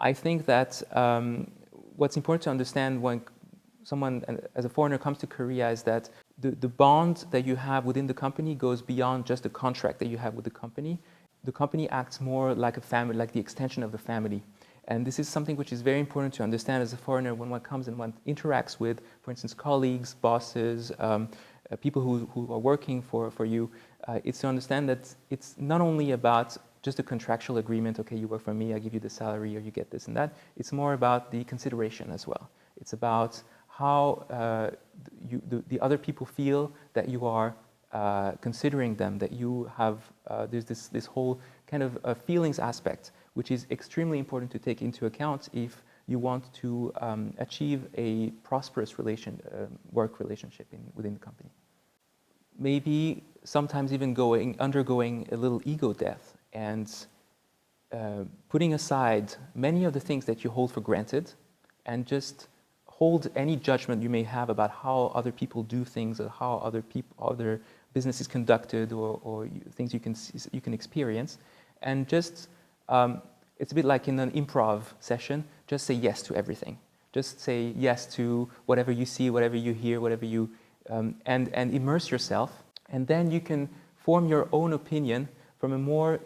I think that what's important to understand when someone, as a foreigner, comes to Korea is that the bond that you have within the company goes beyond just the contract that you have with the company. The company acts more like a family, like the extension of the family. And this is something which is very important to understand as a foreigner when one comes and one interacts with, for instance, colleagues, bosses, people who are working for you. It's to understand that it's not only about just a contractual agreement, okay, you work for me, I give you the salary, or you get this and that. It's more about the consideration as well. It's about how the other people feel that you are considering them, that you have, there's this whole kind of feelings aspect, which is extremely important to take into account if you want to achieve a prosperous work relationship within the company. Maybe sometimes even undergoing a little ego death and putting aside many of the things that you hold for granted and just hold any judgment you may have about how other people do things or how other business is conducted or things you can experience, and just it's a bit like in an improv session. Just say yes to everything. Just say yes to whatever you see, whatever you hear, whatever you and immerse yourself, and then you can form your own opinion from a more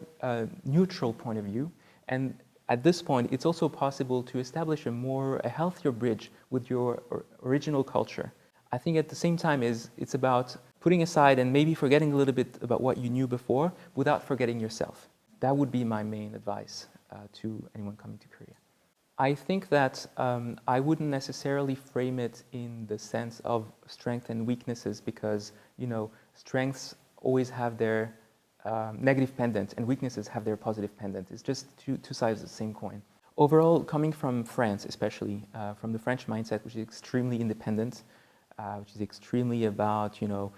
neutral point of view. And at this point, it's also possible to establish a healthier bridge with your original culture. I think at the same time it's about putting aside and maybe forgetting a little bit about what you knew before without forgetting yourself. That would be my main advice to anyone coming to Korea. I think that I wouldn't necessarily frame it in the sense of strengths and weaknesses, because, you know, strengths always have their negative pendant and weaknesses have their positive pendant. It's just two sides of the same coin. Overall, coming from France, especially from the French mindset, which is extremely independent, which is extremely about, you know,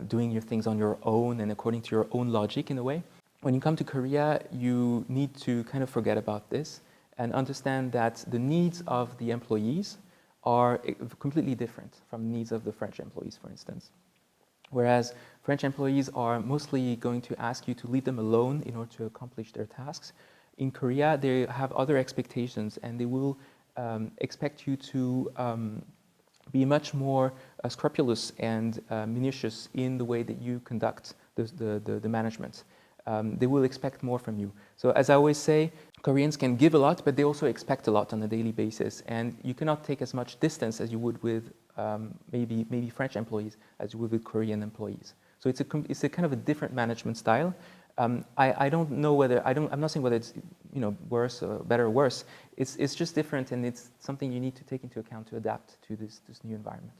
doing your things on your own and according to your own logic in a way. When you come to Korea, you need to kind of forget about this and understand that the needs of the employees are completely different from the needs of the French employees, for instance. Whereas French employees are mostly going to ask you to leave them alone in order to accomplish their tasks. In Korea, they have other expectations, and they will expect you to be much more scrupulous and minutious in the way that you conduct the management. They will expect more from you. So as I always say, Koreans can give a lot, but they also expect a lot on a daily basis. And you cannot take as much distance as you would with maybe French employees as you would with Korean employees. So it's a kind of a different management style. I don't know whether, I'm not saying whether it's, you know, worse or better or worse. It's just different, and it's something you need to take into account to adapt to this new environment.